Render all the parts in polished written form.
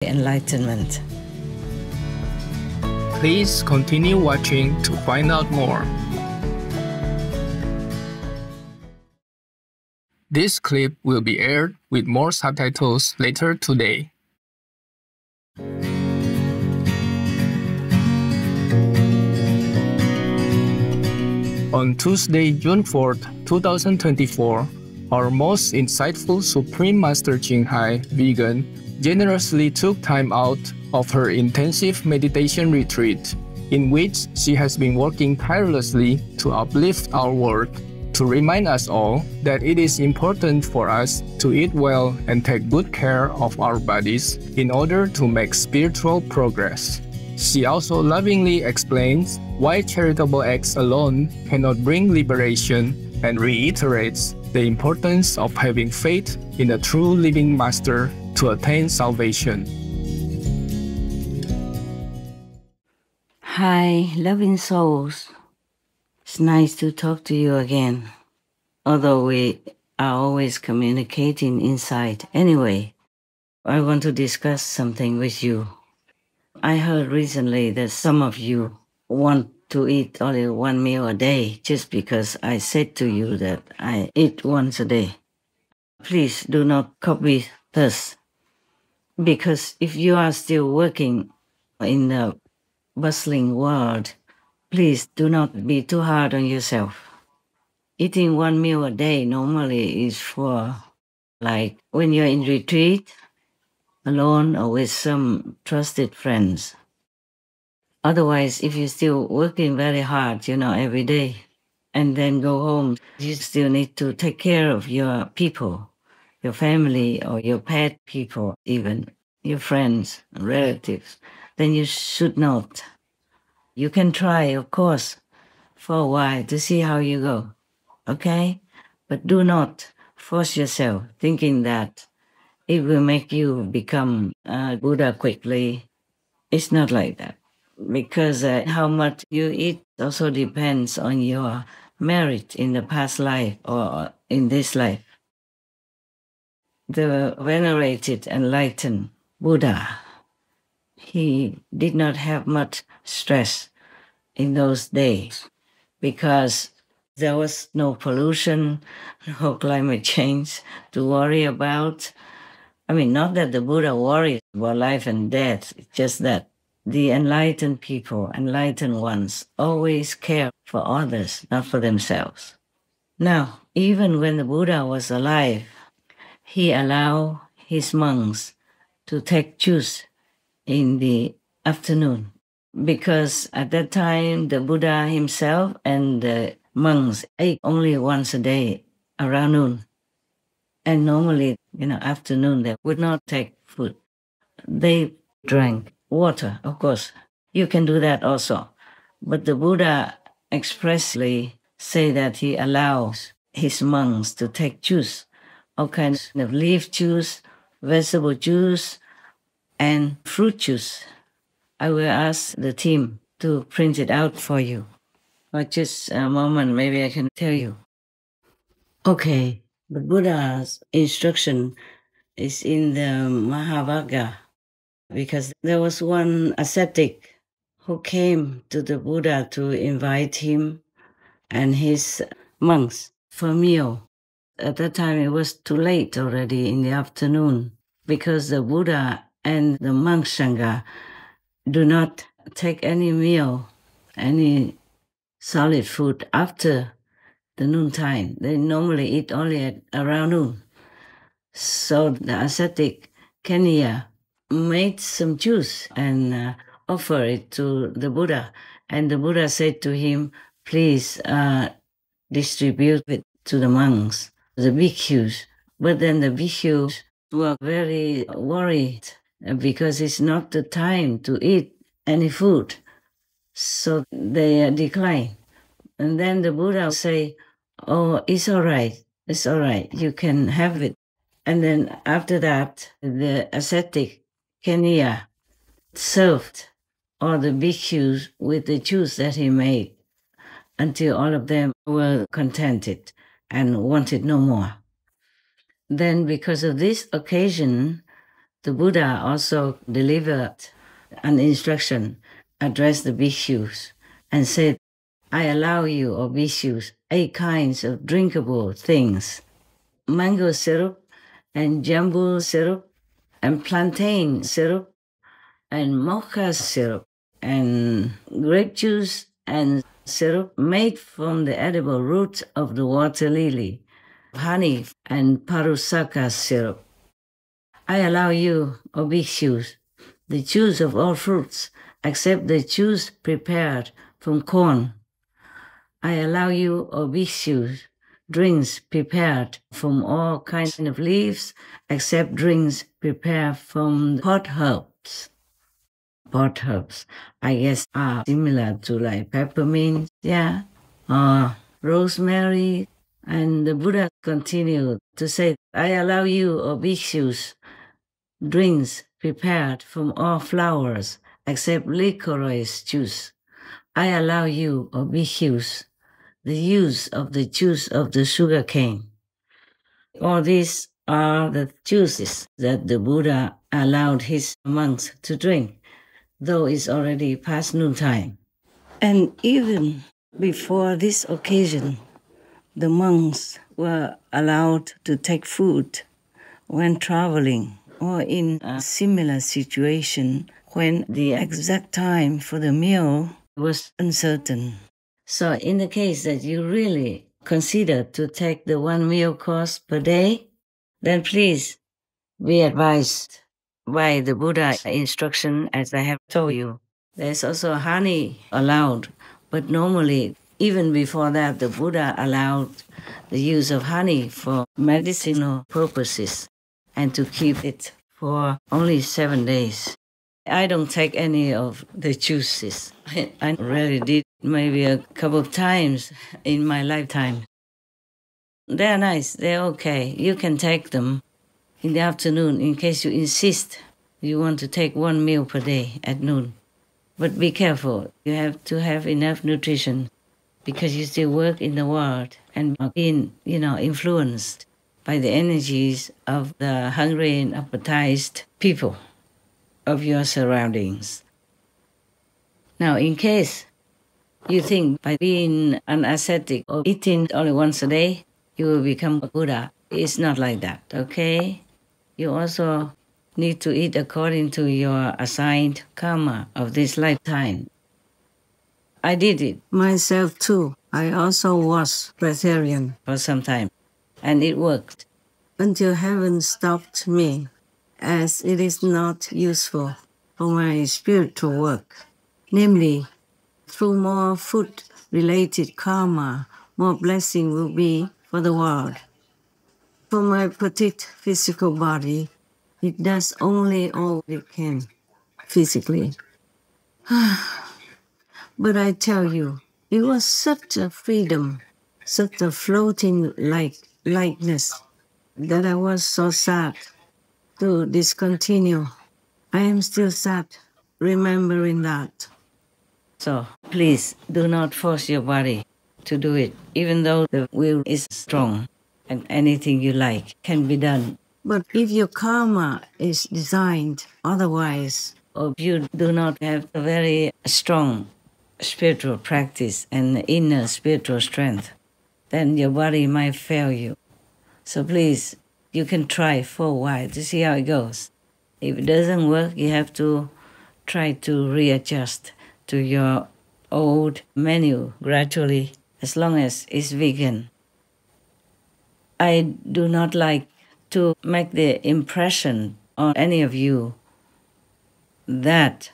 enlightenment. Please continue watching to find out more. This clip will be aired with more subtitles later today. On Tuesday, June 4th, 2024, our most insightful Supreme Master Ching Hai, vegan, generously took time out of her intensive meditation retreat, in which she has been working tirelessly to uplift our world, to remind us all that it is important for us to eat well and take good care of our bodies in order to make spiritual progress. She also lovingly explains why charitable acts alone cannot bring liberation and reiterates the importance of having faith in a true living master to attain salvation. Hi, loving souls. It's nice to talk to you again. Although we are always communicating inside. Anyway, I want to discuss something with you. I heard recently that some of you want to eat only one meal a day just because I said to you that I eat once a day. Please do not copy this, because if you are still working in the bustling world, please do not be too hard on yourself. Eating one meal a day normally is for, like, when you're in retreat, alone or with some trusted friends. Otherwise, if you're still working very hard, every day, and then go home, you still need to take care of your people, your family or your pet people, even your friends, relatives, then you should not. You can try, of course, for a while to see how you go, okay? But do not force yourself thinking that it will make you become a Buddha quickly. It's not like that. Because how much you eat also depends on your merit in the past life or in this life. The venerated enlightened Buddha, he did not have much stress in those days because there was no pollution, no climate change to worry about. I mean, not that the Buddha worried about life and death, it's just that the enlightened people, enlightened ones, always care for others, not for themselves. Now, even when the Buddha was alive, he allowed his monks to take juice in the afternoon, because at that time the Buddha himself and the monks ate only once a day around noon. And normally, afternoon they would not take food. They drank water, of course. You can do that also. But the Buddha expressly say that he allows his monks to take juice, all kinds of leaf juice, vegetable juice, and fruit juice. I will ask the team to print it out for you. But just a moment, maybe I can tell you. Okay, the Buddha's instruction is in the Mahavagga, because there was one ascetic who came to the Buddha to invite him and his monks for a meal. At that time, it was too late already in the afternoon, because the Buddha and the monk Sangha do not take any meal, any solid food after the noontime. They normally eat only at around noon. So the ascetic Kenya made some juice and offered it to the Buddha. And the Buddha said to him, please distribute it to the monks, the bhikkhus. But then the bhikkhus were very worried because it's not the time to eat any food. So they declined. And then the Buddha say, oh, it's all right, you can have it. And then after that, the ascetic Kenya served all the bhikkhus with the juice that he made until all of them were contented and wanted no more. Then because of this occasion, The Buddha also delivered an instruction addressed the bhikshus and said, I allow you, O bhikshus, 8 kinds of drinkable things: mango syrup, and jambu syrup, and plantain syrup, and mocha syrup, and grape juice, and syrup made from the edible root of the water lily, honey, and parusaka syrup. I allow you, O bhikshus, the juice of all fruits, except the juice prepared from corn. I allow you, O bhikshus, drinks prepared from all kinds of leaves, except drinks prepared from pot herbs. Pot herbs, I guess, are similar to like peppermint, yeah, or rosemary. And the Buddha continued to say, I allow you, O bhikshus, drinks prepared from all flowers, except licorice juice. I allow you, O bhikshus, the use of the juice of the sugar cane. All these are the juices that the Buddha allowed his monks to drink, though it's already past noontime. And even before this occasion, the monks were allowed to take food when traveling or in a similar situation when the exact time for the meal was uncertain. So in the case that you really consider to take the 1 meal course per day, then please be advised by the Buddha instruction as I have told you. There's also honey allowed, but normally, even before that, the Buddha allowed the use of honey for medicinal purposes and to keep it for only 7 days. I don't take any of the juices. I really did maybe a couple of times in my lifetime. They're nice, they're okay. You can take them in the afternoon in case you insist you want to take 1 meal per day at noon. But be careful, you have to have enough nutrition because you still work in the world and are being, influenced by the energies of the hungry and appetized people of your surroundings. Now, in case you think by being an ascetic or eating only once a day, you will become a Buddha, it's not like that, okay? You also need to eat according to your assigned karma of this lifetime. I did it myself too. I also was vegetarian for some time, and it worked until heaven stopped me, as it is not useful for my spiritual work. Namely, through more food-related karma, more blessing will be for the world. For my petite physical body, it does only all it can physically. But I tell you, it was such a freedom, such a floating lightness, that I was so sad to discontinue. I am still sad remembering that. So please do not force your body to do it, even though the will is strong and anything you like can be done. But if your karma is designed otherwise, or you do not have a very strong spiritual practice and inner spiritual strength, then your body might fail you. So please, you can try for a while to see how it goes. If it doesn't work, you have to try to readjust to your old menu gradually, as long as it's vegan. I do not like to make the impression on any of you that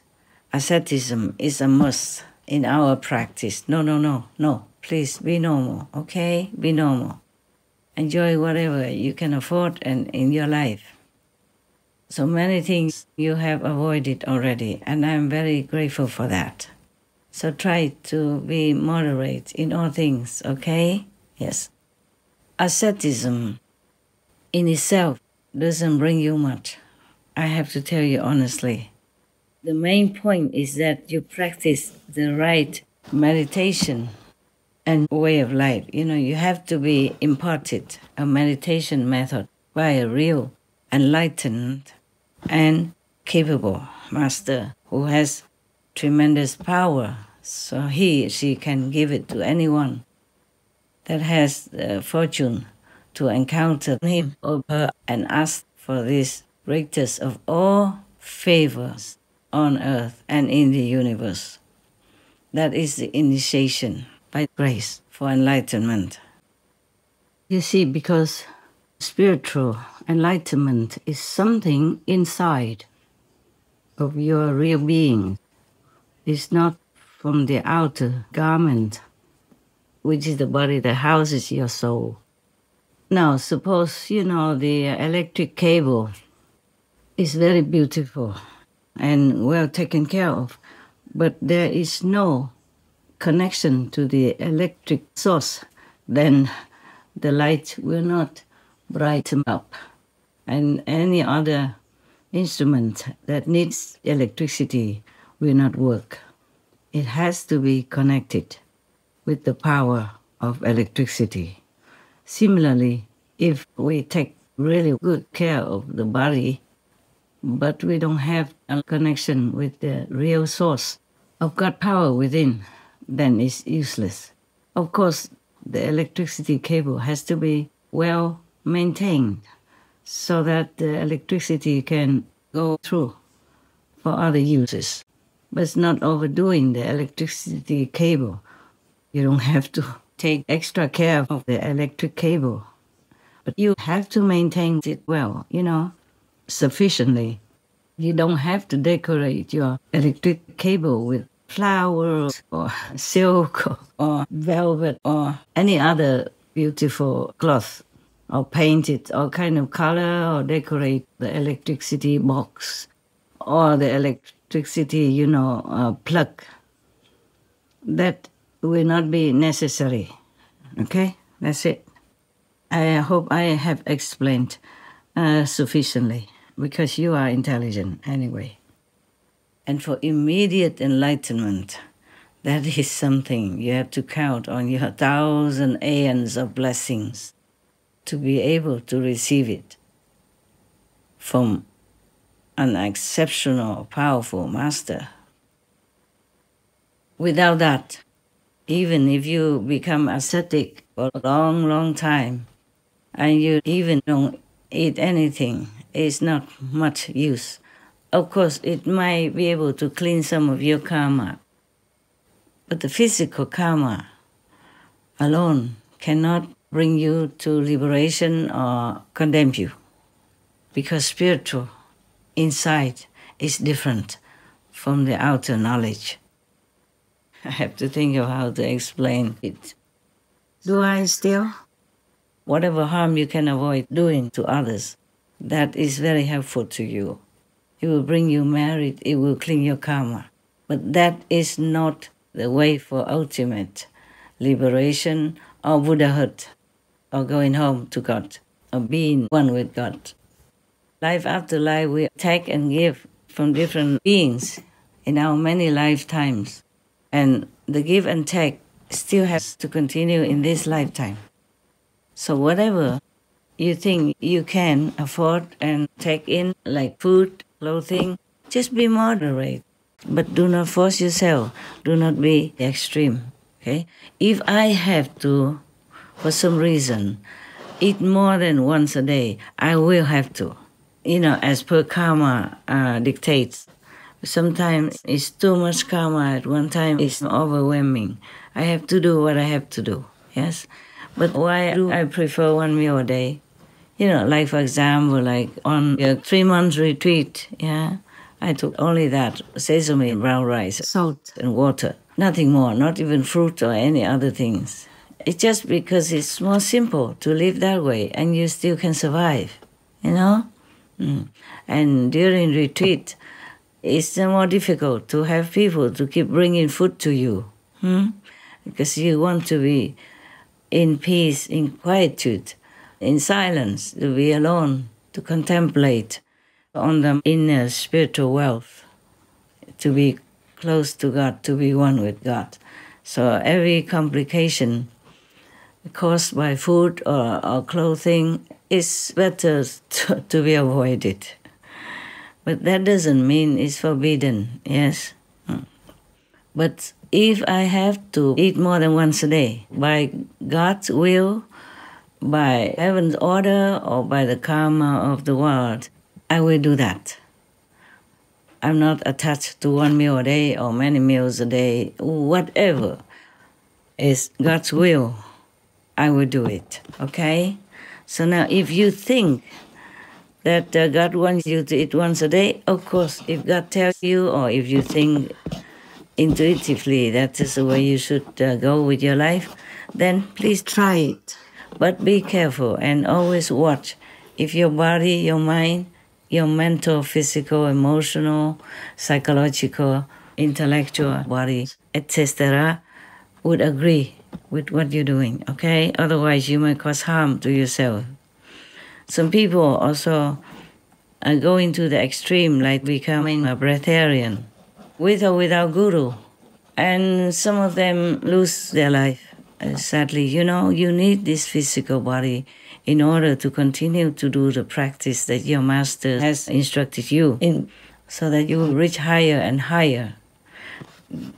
asceticism is a must in our practice. No. Please be normal, okay? Be normal. Enjoy whatever you can afford and in your life. So many things you have avoided already, and I'm very grateful for that. So try to be moderate in all things, okay? Yes. Asceticism in itself doesn't bring you much. I have to tell you honestly. The main point is that you practice the right meditation and way of life. You have to be imparted a meditation method by a real enlightened and capable master who has tremendous power, so she can give it to anyone that has the fortune to encounter him or her and ask for this greatest of all favors on earth and in the universe. That is the initiation by grace for enlightenment. You see, because spiritual enlightenment is something inside of your real being. It's not from the outer garment, which is the body that houses your soul. Now, suppose, the electric cable is very beautiful and well taken care of, but there is no connection to the electric source, then the light will not brighten up. And any other instrument that needs electricity will not work. It has to be connected with the power of electricity. Similarly, if we take really good care of the body, but we don't have a connection with the real source of God power within, then it's useless. Of course, the electricity cable has to be well maintained so that the electricity can go through for other uses. But it's not overdoing the electricity cable. You don't have to take extra care of the electric cable, but you have to maintain it well, sufficiently. You don't have to decorate your electric cable with flowers or silk or velvet or any other beautiful cloth, or paint it all kind of color, or decorate the electricity box or the electricity, plug. That will not be necessary. Okay, that's it. I hope I have explained sufficiently, because you are intelligent anyway. And for immediate enlightenment, that is something you have to count on your 1,000 aeons of blessings to be able to receive it from an exceptional, powerful master. Without that, even if you become ascetic for a long, long time, and you even don't eat anything, it's not much use. Of course, it might be able to clean some of your karma, but the physical karma alone cannot bring you to liberation or condemn you, because spiritual insight is different from the outer knowledge. I have to think of how to explain it. Do I still? Whatever harm you can avoid doing to others, that is very helpful to you. It will bring you merit, it will clean your karma. But that is not the way for ultimate liberation or Buddhahood, or going home to God, or being one with God. Life after life, we take and give from different beings in our many lifetimes. And the give and take still has to continue in this lifetime. So whatever you think you can afford and take in, like food, clothing, just be moderate. But do not force yourself. Do not be extreme. Okay? If I have to, for some reason, eat more than once a day, I will have to. As per karma dictates. Sometimes it's too much karma at one time. It's overwhelming. I have to do what I have to do. Yes? But why do I prefer one meal a day? Like for example, like on a 3-month retreat, I took only that, sesame, brown rice, salt and water. Nothing more, not even fruit or any other things. It's just because it's more simple to live that way and you still can survive, And during retreat, it's more difficult to have people to keep bringing food to you, because you want to be in peace, in quietude, in silence, to be alone, to contemplate on the inner spiritual wealth, to be close to God, to be one with God. So every complication caused by food or clothing is better to be avoided. But that doesn't mean it's forbidden, yes. But if I have to eat more than once a day, by God's will, by heaven's order, or by the karma of the world, I will do that. I'm not attached to one meal a day or many meals a day. Whatever is God's will, I will do it, okay? So now if you think that God wants you to eat once a day, of course, if God tells you, or if you think intuitively that is the way you should go with your life, then please try it. But be careful and always watch if your body, your mind, your mental, physical, emotional, psychological, intellectual body, etc., would agree with what you're doing, okay? Otherwise, you might cause harm to yourself. Some people also are going to the extreme, like becoming a breatharian, with or without guru. And some of them lose their life. Sadly, you know, you need this physical body in order to continue to do the practice that your master has instructed you in, so that you will reach higher and higher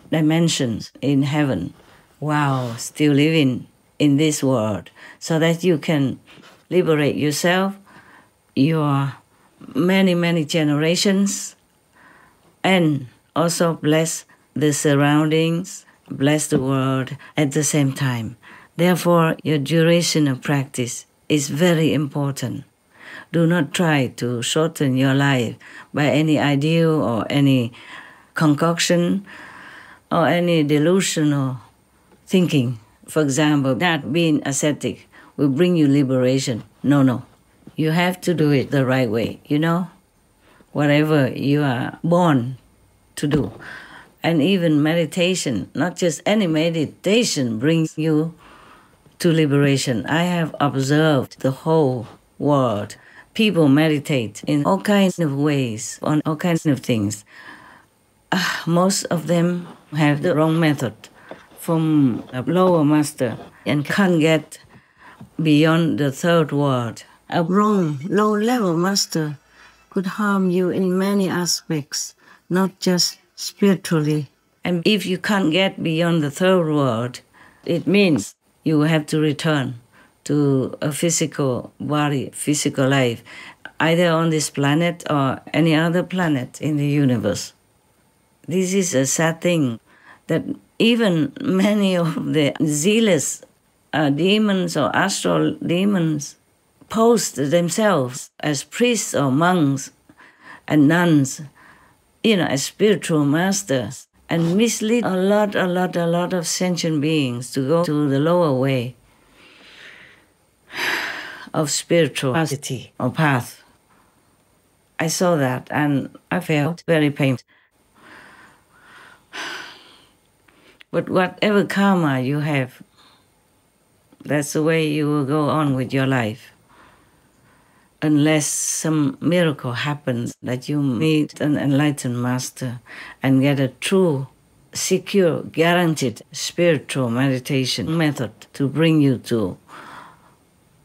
dimensions in heaven while still living in this world, so that you can liberate yourself, your many, many generations, and also bless the surroundings, bless the world at the same time. Therefore, your duration of practice is very important. Do not try to shorten your life by any ideal or any concoction or any delusional thinking. For example, that being ascetic will bring you liberation. No. You have to do it the right way, you know? Whatever you are born to do. And even meditation, not just any meditation, brings you to liberation. I have observed the whole world. People meditate in all kinds of ways, on all kinds of things. Most of them have the wrong method from a lower master and can't get beyond the third world. A wrong, low-level master could harm you in many aspects, not just spiritually. And if you can't get beyond the third world, it means you have to return to a physical body, physical life, either on this planet or any other planet in the universe. This is a sad thing, that even many of the zealous demons or astral demons pose themselves as priests or monks and nuns, as spiritual masters, and mislead a lot of sentient beings to go to the lower way of spirituality or path. I saw that and I felt very painful. But whatever karma you have, that's the way you will go on with your life. Unless some miracle happens that you meet an enlightened master and get a true, secure, guaranteed spiritual meditation method to bring you to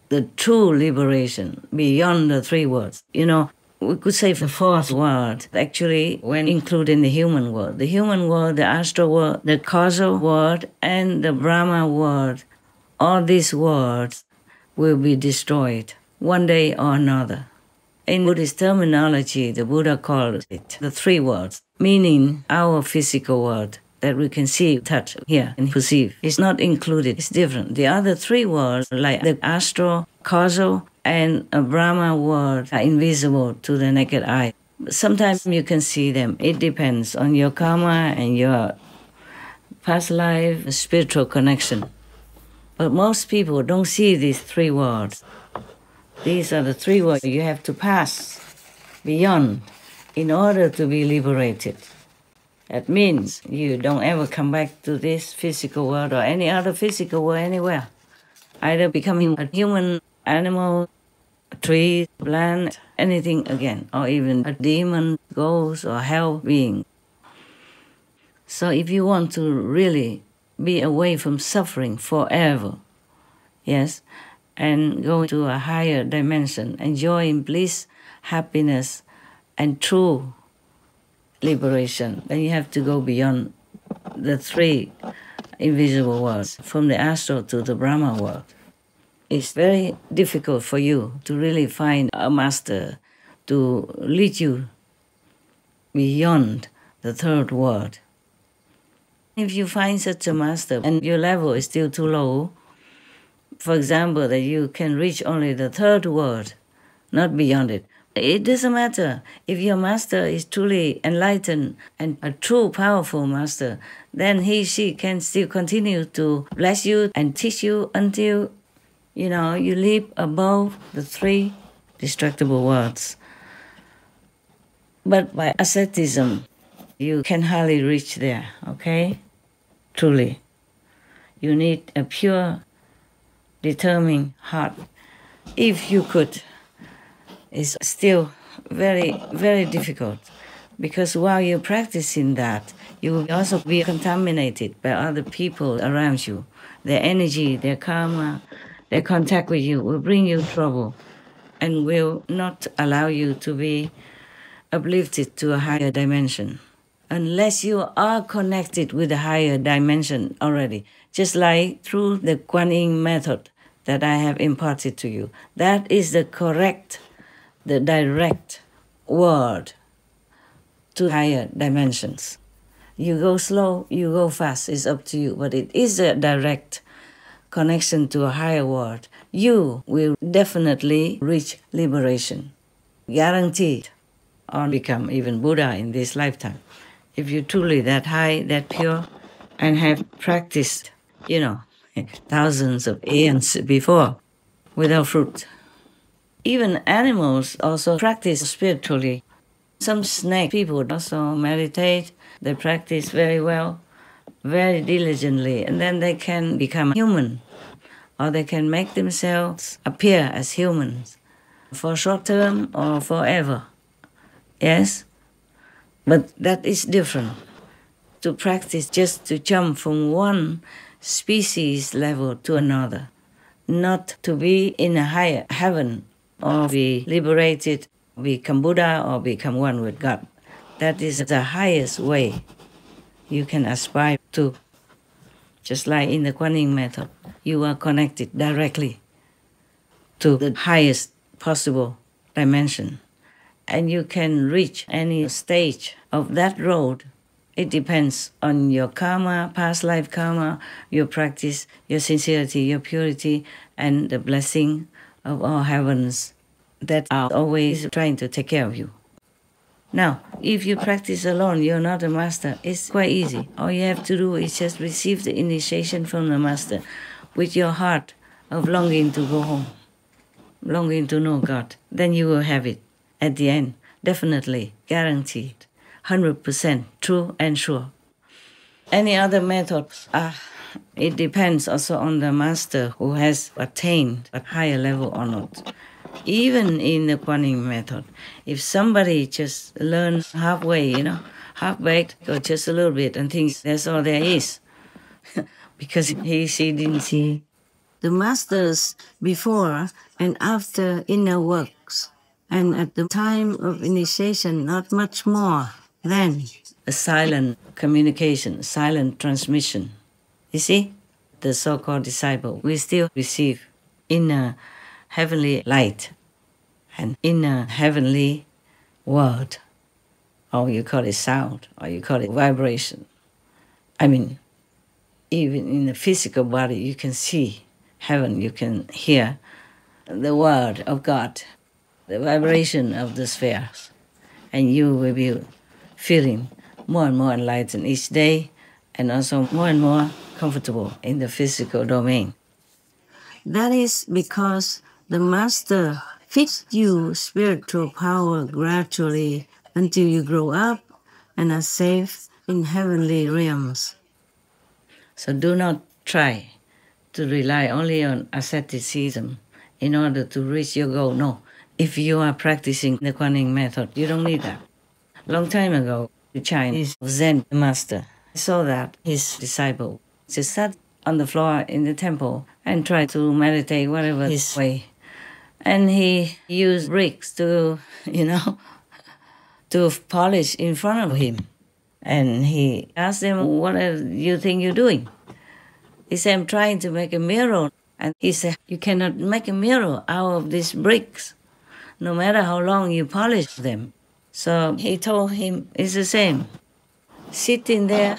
the true liberation beyond the three worlds. We could say the fourth world, actually, when including the human world. The human world, the astral world, the causal world, and the Brahma world. All these worlds will be destroyed one day or another. In Buddhist terminology, the Buddha called it the three worlds, meaning our physical world that we can see, touch, hear, and perceive. It's not included, it's different. The other three worlds, like the astral, causal, and a Brahma world, are invisible to the naked eye. Sometimes you can see them. It depends on your karma and your past life, spiritual connection. But most people don't see these three worlds. These are the three worlds you have to pass beyond in order to be liberated. That means you don't ever come back to this physical world or any other physical world anywhere. Either becoming a human, animal, a tree, plant, anything again, or even a demon, ghost, or hell being. So if you want to really be away from suffering forever, yes, and go to a higher dimension, enjoying bliss, happiness, and true liberation, then you have to go beyond the three invisible worlds, from the astral to the Brahma world. It's very difficult for you to really find a master to lead you beyond the third world. If you find such a master and your level is still too low, for example, that you can reach only the third world, not beyond it, it doesn't matter. If your master is truly enlightened and a true powerful master, then she can still continue to bless you and teach you until, you leap above the three destructible worlds. But by asceticism, you can hardly reach there, okay? Truly. You need a pure, determined heart. If you could, it's still very, very difficult, because while you're practicing that, you will also be contaminated by other people around you. Their energy, their karma, their contact with you will bring you trouble and will not allow you to be uplifted to a higher dimension, unless you are connected with a higher dimension already, just like through the Quán method that I have imparted to you. That is the direct word to higher dimensions. You go slow, you go fast, it's up to you, but it is a direct connection to a higher world. You will definitely reach liberation, guaranteed, or become even Buddha in this lifetime. If you're truly that high, that pure, and have practiced, thousands of aeons before without fruit. Even animals also practice spiritually. Some snake people also meditate, they practice very well, very diligently, and then they can become human, or they can make themselves appear as humans for short term or forever. Yes? But that is different. To practice just to jump from one species level to another, not to be in a higher heaven or be liberated, become Buddha or become one with God. That is the highest way you can aspire to. Just like in the Quán method, you are connected directly to the highest possible dimension. And you can reach any stage of that road. It depends on your karma, past life karma, your practice, your sincerity, your purity, and the blessing of all heavens that are always trying to take care of you. Now, if you practice alone, you're not a master, it's quite easy. All you have to do is just receive the initiation from the master with your heart of longing to go home, longing to know God. Then you will have it at the end, definitely, guaranteed, 100% true and sure. Any other methods, it depends also on the master who has attained a higher level or not. Even in the Quán method, if somebody just learns halfway, half-baked or just a little bit and thinks that's all there is, because she didn't see the masters before and after inner works, and at the time of initiation, not much more than a silent communication, silent transmission. You see, the so-called disciple will still receive inner heavenly light and inner heavenly word, or you call it sound, or you call it vibration. I mean, even in the physical body, you can see heaven, you can hear the word of God, the vibration of the spheres, and you will be feeling more and more enlightened each day, and also more and more comfortable in the physical domain. That is because the master feeds you spiritual power gradually until you grow up and are safe in heavenly realms. So do not try to rely only on asceticism in order to reach your goal. No. If you are practicing the Quán method, you don't need that. Long time ago, the Chinese Zen master saw that his disciple just sat on the floor in the temple and tried to meditate whatever his way. And he used bricks to, to polish in front of him. And he asked them, what do you think you're doing? He said, I'm trying to make a mirror. And he said, you cannot make a mirror out of these bricks, no matter how long you polish them. So he told him, it's the same. Sitting there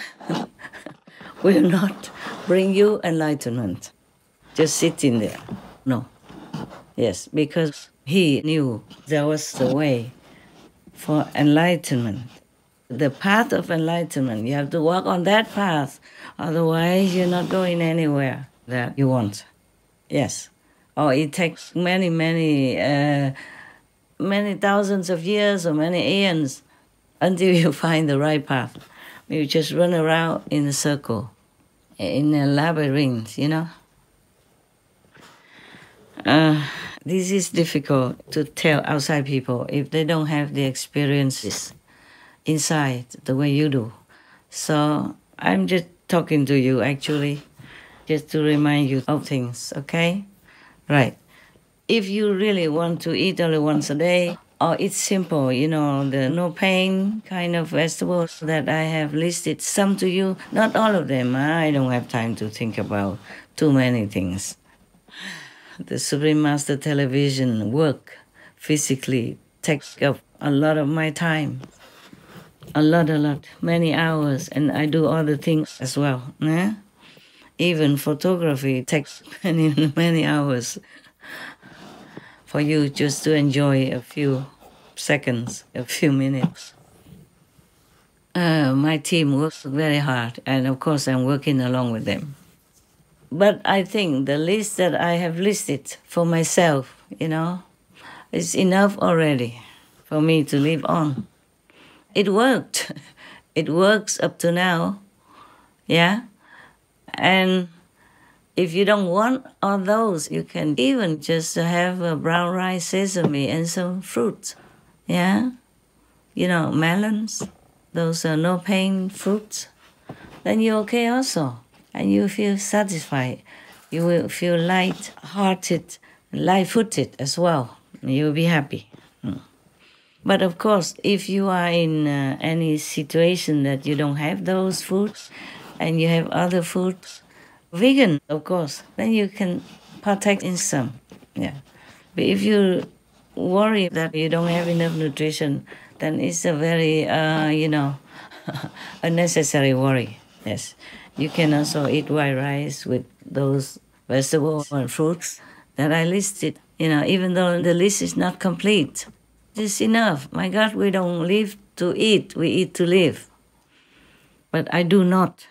will not bring you enlightenment. Just sitting there. No. Yes, because he knew there was the way for enlightenment. The path of enlightenment. You have to walk on that path. Otherwise, you're not going anywhere that you want. Yes. Or it takes many thousands of years or many eons until you find the right path. You just run around in a circle, in a labyrinth, you know. This is difficult to tell outside people if they don't have the experiences inside the way you do. So I'm just talking to you actually, just to remind you of things, okay? Right. If you really want to eat only once a day, or it's simple, you know, the no pain kind of vegetables that I have listed some to you, not all of them. I don't have time to think about too many things. The Supreme Master television work physically takes up a lot of my time. A lot, many hours, and I do other things as well. Eh? Even photography takes many hours for you just to enjoy a few seconds, a few minutes. My team works very hard, and of course I'm working along with them. But I think the list that I have listed for myself, you know, is enough already for me to live on. It worked. It works up to now, yeah? And if you don't want all those, you can even just have a brown rice, sesame, and some fruit, yeah? You know, melons, those are no pain fruits. Then you're okay also. And you feel satisfied. You will feel light-hearted, light-footed as well. You'll be happy. But of course, if you are in any situation that you don't have those foods and you have other foods, vegan, of course, then you can partake in some. Yeah. But if you worry that you don't have enough nutrition, then it's a very, unnecessary worry. Yes. You can also eat white rice with those vegetables and fruits that I listed. You know, even though the list is not complete, it's enough. My God, we don't live to eat, we eat to live. But I do not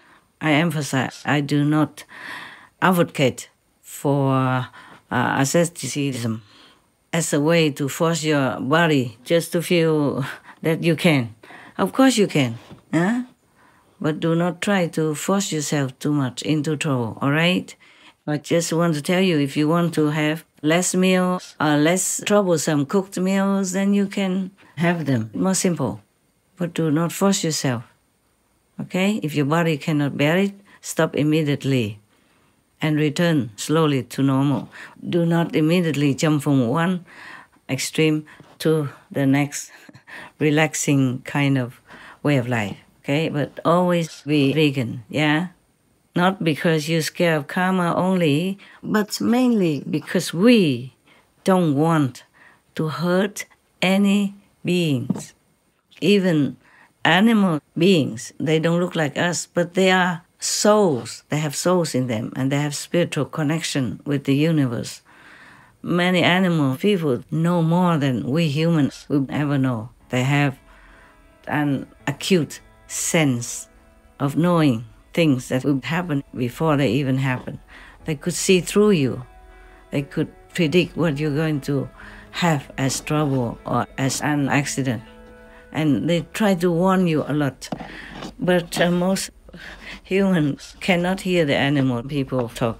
advocate for asceticism as a way to force your body just to feel that you can. Of course you can, huh? But do not try to force yourself too much into trouble, all right? I just want to tell you, if you want to have less meals or less troublesome cooked meals, then you can have them. More simple. But do not force yourself, okay? If your body cannot bear it, stop immediately and return slowly to normal. Do not immediately jump from one extreme to the next relaxing kind of way of life. Okay, but always be vegan, yeah? Not because you're scared of karma only, but mainly because we don't want to hurt any beings. Even animal beings, they don't look like us, but they are souls. They have souls in them, and they have spiritual connection with the universe. Many animal people know more than we humans will ever know. They have an acute sense of knowing things that will happen before they even happen. They could see through you. They could predict what you're going to have as trouble or as an accident. And they try to warn you a lot. But most humans cannot hear the animal people talk.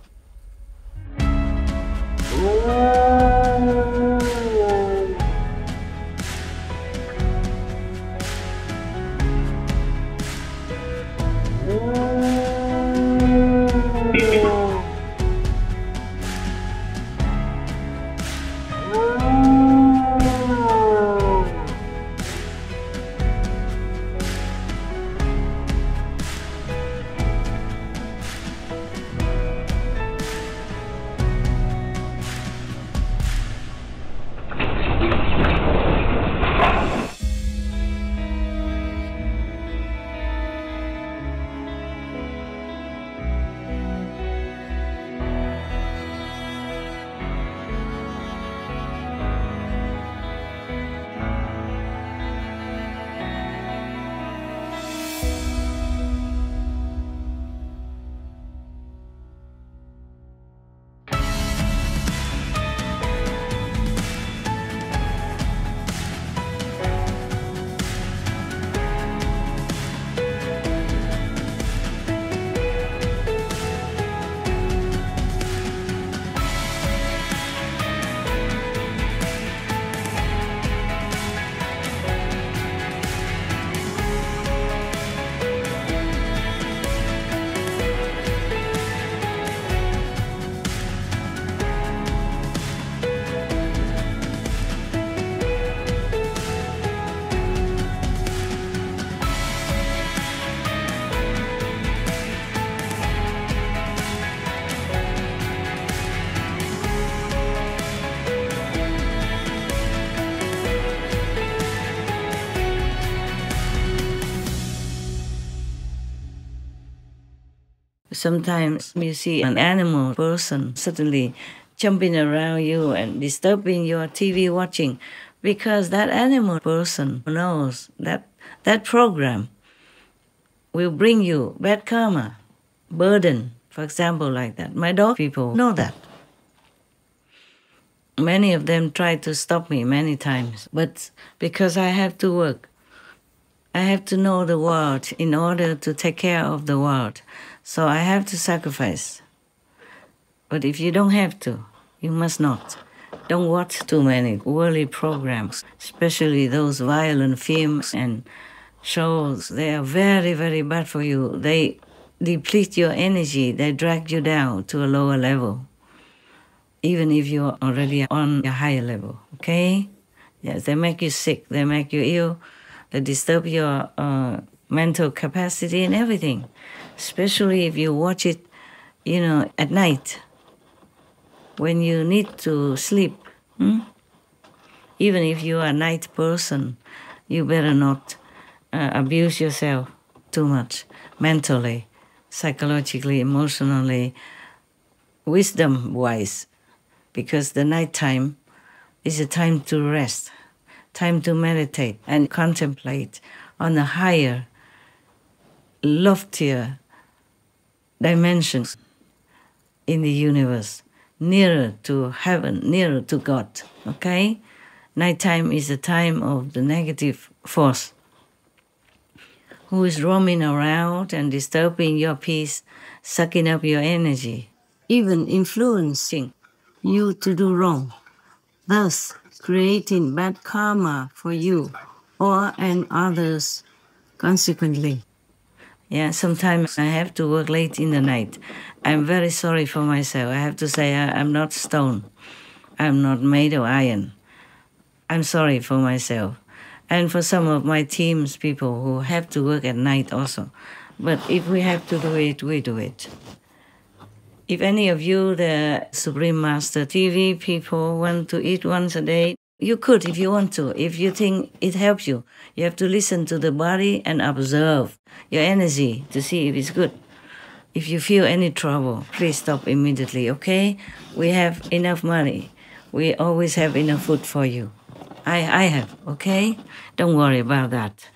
Sometimes you see an animal person suddenly jumping around you and disturbing your TV watching because that animal person knows that that program will bring you bad karma, burden, for example, like that. My dog people know that. Many of them tried to stop me many times, but because I have to work, I have to know the world in order to take care of the world. So I have to sacrifice. But if you don't have to, you must not. Don't watch too many worldly programs, especially those violent films and shows. They are very, very bad for you. They deplete your energy. They drag you down to a lower level, even if you're already on a higher level, okay? Yes, they make you sick. They make you ill. They disturb your mental capacity and everything, especially if you watch it, at night when you need to sleep. Even if you are a night person, you better not abuse yourself too much mentally, psychologically, emotionally, wisdom-wise, because the nighttime is a time to rest, time to meditate and contemplate on the higher, loftier dimensions in the universe, nearer to heaven, nearer to God, okay? Nighttime is a time of the negative force who is roaming around and disturbing your peace, sucking up your energy, even influencing you to do wrong, thus creating bad karma for you and others consequently. Yeah, sometimes I have to work late in the night. I'm very sorry for myself. I have to say I'm not stone. I'm not made of iron. I'm sorry for myself. And for some of my team's people who have to work at night also. But if we have to do it, we do it. If any of you, the Supreme Master TV people, want to eat once a day, you could if you want to. If you think it helps you, you have to listen to the body and observe your energy to see if it's good. If you feel any trouble, please stop immediately, okay? We have enough money. We always have enough food for you. I have, okay? Don't worry about that.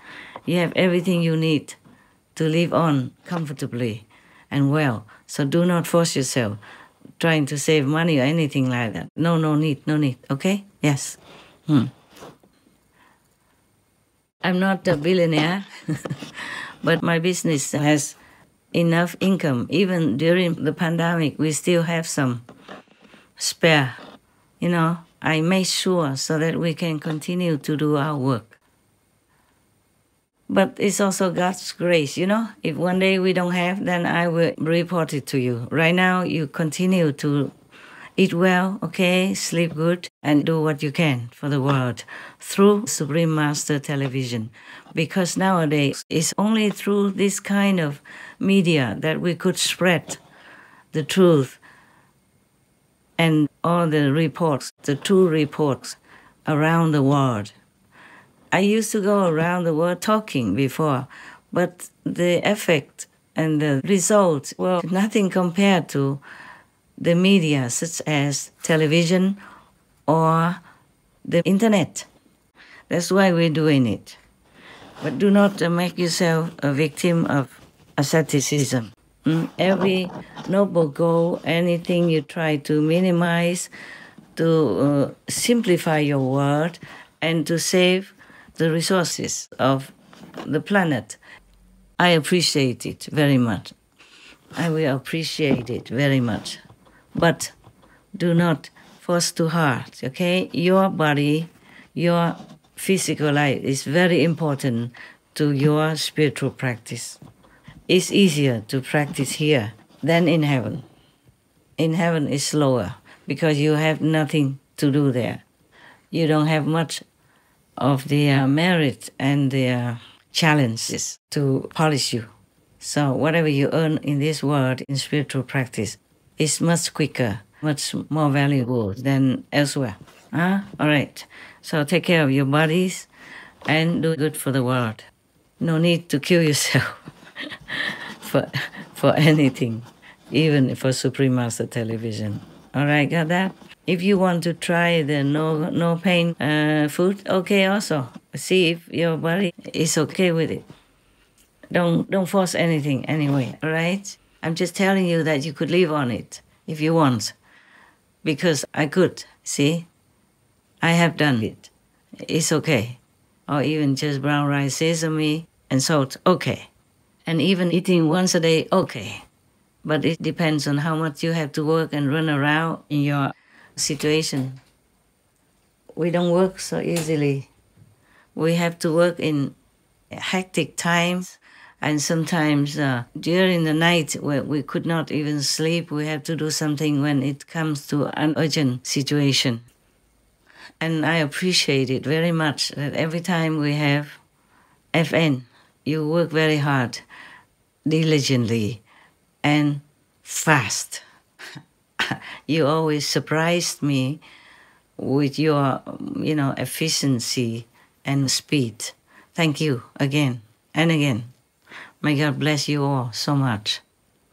You have everything you need to live on comfortably and well. So do not force yourself trying to save money or anything like that. No need, okay? Yes. I'm not a billionaire, but my business has enough income. Even during the pandemic, we still have some spare. I made sure so that we can continue to do our work. But it's also God's grace, If one day we don't have, then I will report it to you. Right now, you continue to eat well, okay, sleep good, and do what you can for the world through Supreme Master Television. Because nowadays, it's only through this kind of media that we could spread the truth and all the reports, the true reports around the world. I used to go around the world talking before, but the effect and the results were nothing compared to the media such as television or the internet. That's why we're doing it. But do not make yourself a victim of asceticism. Every noble goal, anything you try to minimize, to simplify your world, and to save the resources of the planet, I appreciate it very much. I will appreciate it very much. But do not force too hard, okay? Your body, your physical life is very important to your spiritual practice. It's easier to practice here than in heaven. In heaven it's slower because you have nothing to do there. You don't have much of the merit and the challenges to polish you. So whatever you earn in this world in spiritual practice is much quicker, much more valuable than elsewhere. All right. So take care of your bodies and do good for the world. No need to kill yourself for anything, even for Supreme Master Television. All right, got that? If you want to try the no pain food, okay also. See if your body is okay with it. Don't force anything anyway, all right? I'm just telling you that you could live on it if you want. Because I could, see? I have done it. It's okay. Or even just brown rice, sesame, and salt, okay. And even eating once a day, okay. But it depends on how much you have to work and run around in your situation. We don't work so easily. We have to work in hectic times, and sometimes during the night where we could not even sleep, we have to do something when it comes to an urgent situation. And I appreciate it very much that every time we have FN, you work very hard, diligently, and fast. You always surprised me with your, efficiency and speed. Thank you again and again. May God bless you all so much.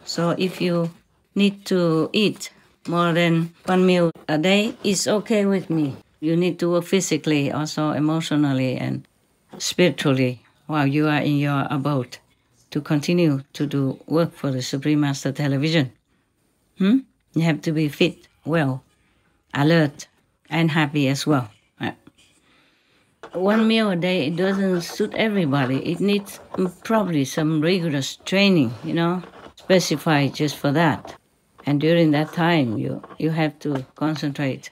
So if you need to eat more than one meal a day, it's okay with me. You need to work physically, also emotionally and spiritually while you are in your abode to continue to do work for the Supreme Master Television. You have to be fit, well, alert, and happy as well. One meal a day, it doesn't suit everybody. It needs probably some rigorous training, specified just for that. And during that time, you have to concentrate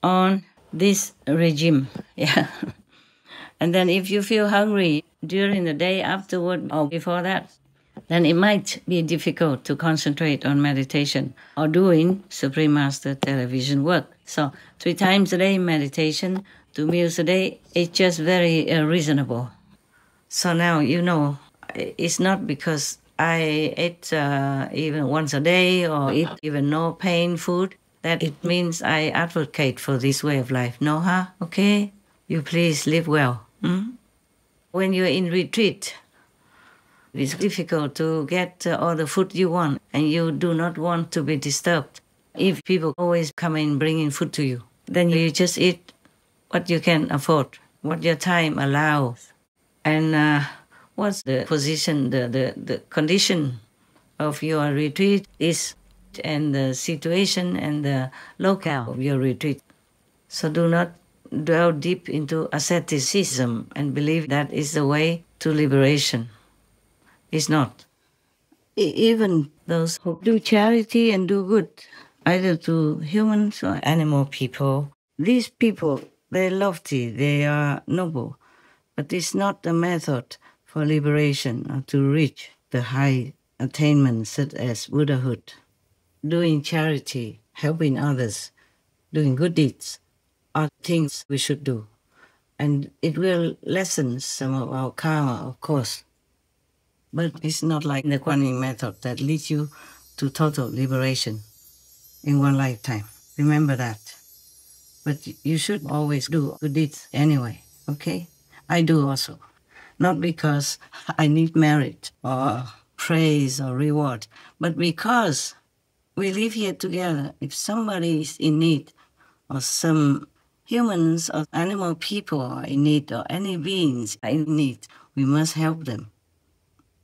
on this regime. Yeah. And then if you feel hungry during the day afterward or before that, then it might be difficult to concentrate on meditation or doing Supreme Master Television work. So 3 times a day meditation, 2 meals a day, it's just very reasonable. So now it's not because I eat even once a day or eat even no pain food that it means I advocate for this way of life. No, huh? Okay? You please live well. When you're in retreat, it's difficult to get all the food you want, and you do not want to be disturbed. If people always come in bringing food to you, then you just eat what you can afford, what your time allows. And what's the position, the condition of your retreat is, and the situation and the locale of your retreat. So do not dwell deep into asceticism and believe that is the way to liberation. It's not. Even those who do charity and do good, either to humans or animal people, these people, they're lofty, they are noble, but it's not the method for liberation or to reach the high attainments such as Buddhahood. Doing charity, helping others, doing good deeds are things we should do. And it will lessen some of our karma, of course. But it's not like the Quán method that leads you to total liberation in one lifetime. Remember that. But you should always do good deeds anyway, okay? I do also. Not because I need merit or praise or reward, but because we live here together. If somebody is in need, or some humans or animal people are in need, or any beings are in need, we must help them.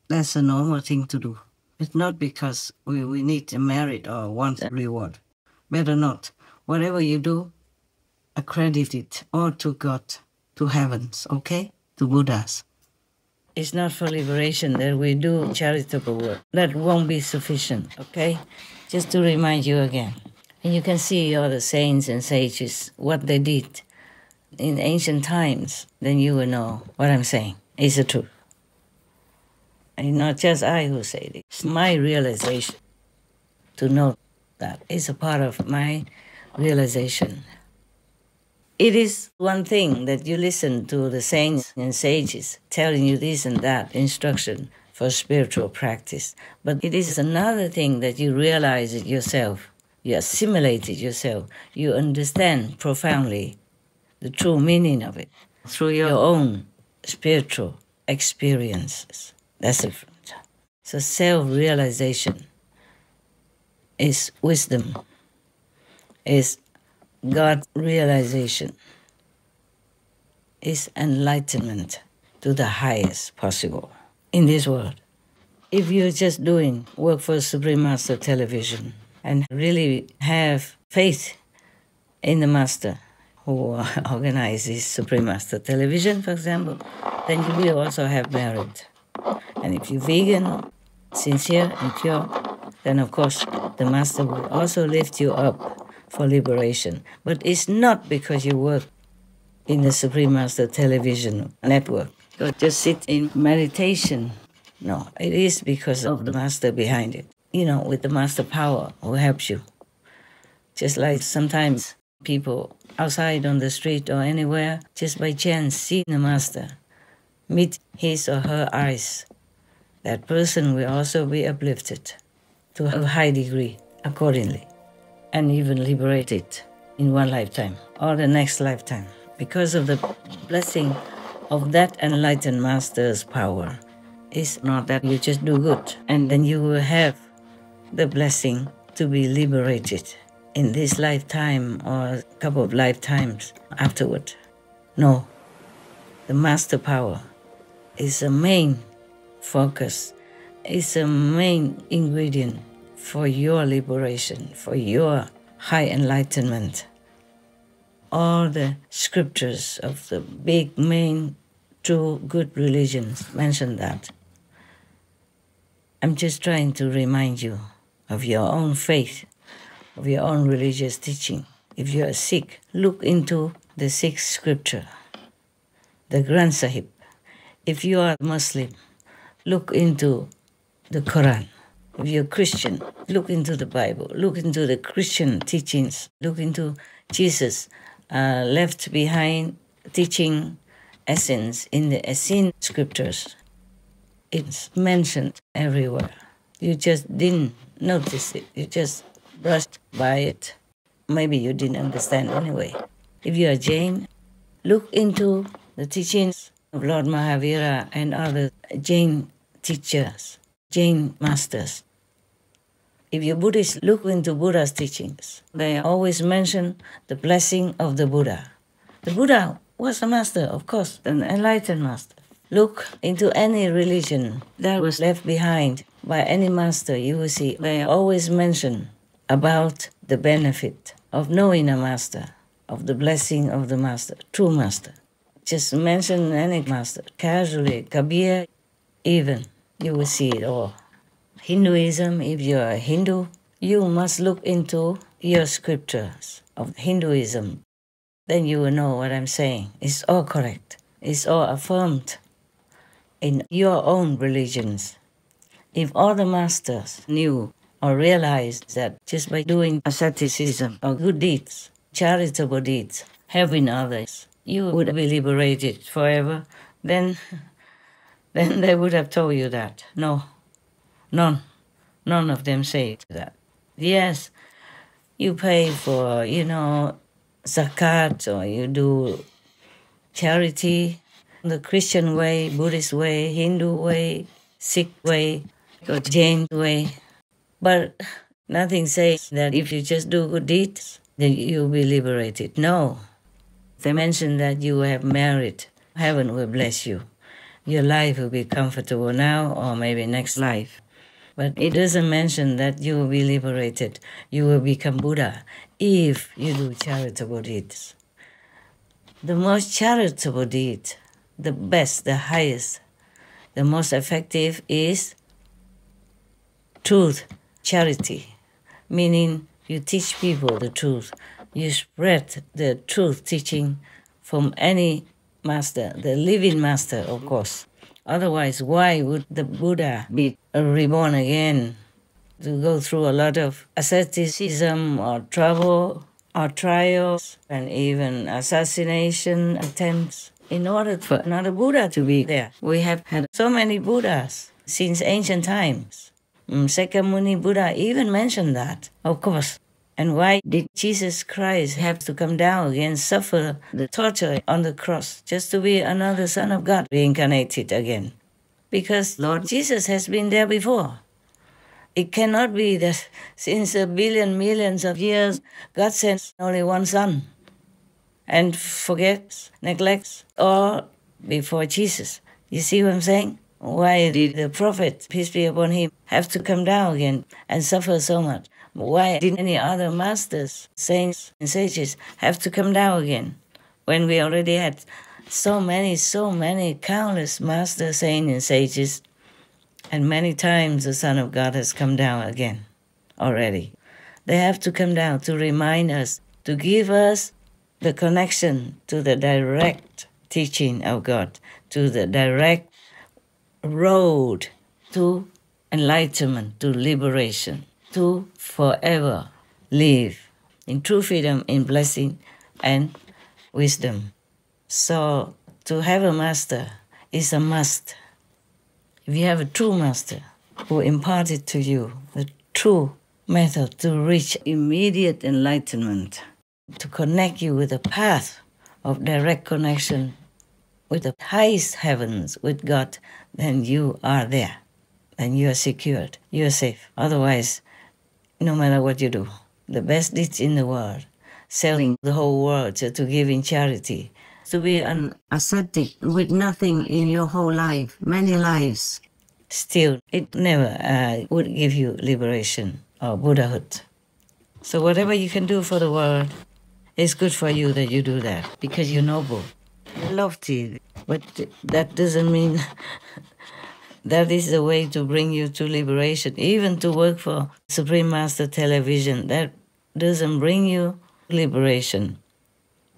That's a normal thing to do. It's not because we need a merit or want a reward. Better not. Whatever you do, accredit it all to God, to heavens, okay? To Buddhas. It's not for liberation that we do charitable work. That won't be sufficient, okay? Just to remind you again. And you can see all the saints and sages, what they did in ancient times, then you will know what I'm saying is the truth. And not just I who say it. It's my realization to know that. It's a part of my realization. It is one thing that you listen to the saints and sages telling you this and that instruction for spiritual practice. But it is another thing that you realize it yourself. You assimilate it yourself. You understand profoundly the true meaning of it through your own spiritual experiences. That's different. So self-realization is wisdom, is God realization, is enlightenment to the highest possible in this world. If you're just doing work for Supreme Master Television and really have faith in the Master who organizes Supreme Master Television, for example, then you will also have merit. And if you're vegan, sincere and pure, then of course the Master will also lift you up for liberation. But it's not because you work in the Supreme Master Television network or just sit in meditation. No, it is because of the Master behind it. You know, with the Master power who helps you. Just like sometimes people outside on the street or anywhere, just by chance see the Master, meet his or her eyes, that person will also be uplifted to a high degree accordingly, and even liberated in one lifetime or the next lifetime because of the blessing of that enlightened Master's power. It's not that you just do good and then you will have the blessing to be liberated in this lifetime or a couple of lifetimes afterward. No, the Master power is the main focus, is the main ingredient for your liberation, for your high enlightenment. All the scriptures of the big, main, true, good religions mention that. I'm just trying to remind you of your own faith, of your own religious teaching. If you are Sikh, look into the Sikh scripture, the Granth Sahib. If you are Muslim, look into the Quran. If you're Christian, look into the Bible, look into the Christian teachings, look into Jesus' left behind teaching essence in the Essene scriptures. It's mentioned everywhere. You just didn't notice it. You just brushed by it. Maybe you didn't understand anyway. If you are Jain, look into the teachings of Lord Mahavira and other Jain teachers, Jain masters. If you're Buddhist, look into Buddha's teachings. They always mention the blessing of the Buddha. The Buddha was a master, of course, an enlightened master. Look into any religion that was left behind by any master, you will see they always mention about the benefit of knowing a master, of the blessing of the master, true master. Just mention any master, casually, Kabir, even, you will see it all. Hinduism, if you're a Hindu, you must look into your scriptures of Hinduism. Then you will know what I'm saying. It's all correct. It's all affirmed in your own religions. If all the masters knew or realized that just by doing asceticism or good deeds, charitable deeds, helping others, you would be liberated forever, then they would have told you that. No, none of them say that. Yes, you pay for, zakat, or you do charity the Christian way, Buddhist way, Hindu way, Sikh way, or Jain way. But nothing says that if you just do good deeds, then you'll be liberated. No. They mention that you have merit. Heaven will bless you. Your life will be comfortable now or maybe next life. But it doesn't mention that you will be liberated. You will become Buddha if you do charitable deeds. The most charitable deed, the best, the highest, the most effective is truth, charity, meaning you teach people the truth. You spread the truth teaching from any master, the living master, of course. Otherwise, why would the Buddha be reborn again to go through a lot of asceticism or trouble or trials and even assassination attempts in order for another Buddha to be there? We have had so many Buddhas since ancient times. Sakyamuni Buddha even mentioned that, of course. And why did Jesus Christ have to come down again, suffer the torture on the cross, just to be another Son of God reincarnated again? because Lord Jesus has been there before. It cannot be that since a billion, millions of years, God sent only one Son and forgets, neglects all before Jesus. You see what I'm saying? Why did the prophet, peace be upon him, have to come down again and suffer so much? Why did any other masters, saints and sages have to come down again when we already had so many countless masters, saints and sages, and many times the Son of God has come down again already? They have to come down to remind us, to give us the connection to the direct teaching of God, to the direct road to enlightenment, to liberation, to forever live in true freedom, in blessing and wisdom. So to have a master is a must. If you have a true master who imparted to you the true method to reach immediate enlightenment, to connect you with a path of direct connection with the highest heavens, with God, then you are there. Then you are secured. You are safe. Otherwise, no matter what you do, the best deeds in the world, selling the whole world to give in charity, to be an ascetic with nothing in your whole life, many lives, still, it never would give you liberation or Buddhahood. So whatever you can do for the world, it's good for you that you do that, because you're noble, lofty. But that doesn't mean that is the way to bring you to liberation. Even to work for Supreme Master Television, that doesn't bring you liberation.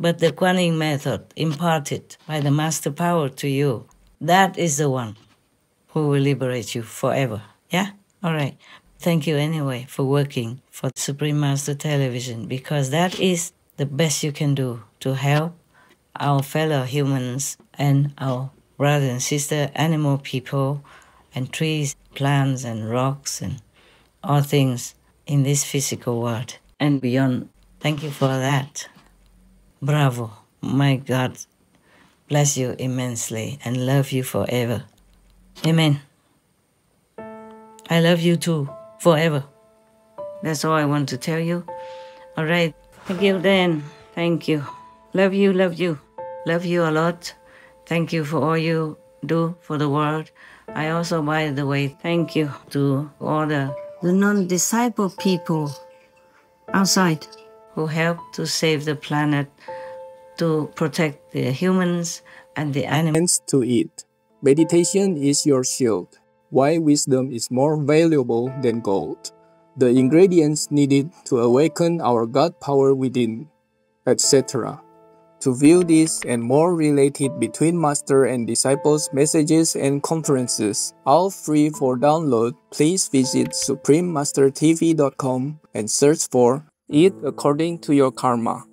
But the Quaning method imparted by the Master Power to you, that is the one who will liberate you forever. Yeah? All right. Thank you anyway for working for Supreme Master Television, because that is the best you can do to help our fellow humans and our brother and sister animal people and trees, plants and rocks and all things in this physical world and beyond. Thank you for that. Bravo. My God bless you immensely and love you forever. Amen. I love you too, forever. That's all I want to tell you. All right. Thank you, Dan. Thank you. Love you, love you. Love you a lot. Thank you for all you do for the world. I also, by the way, thank you to all the non-disciple people outside who help to save the planet, to protect the humans and the animals. To eat. Meditation is your shield. Why wisdom is more valuable than gold. The ingredients needed to awaken our God power within, etc. To view this and more related between Master and Disciples messages and conferences, all free for download, please visit suprememastertv.com and search for Eat According to Your Karma.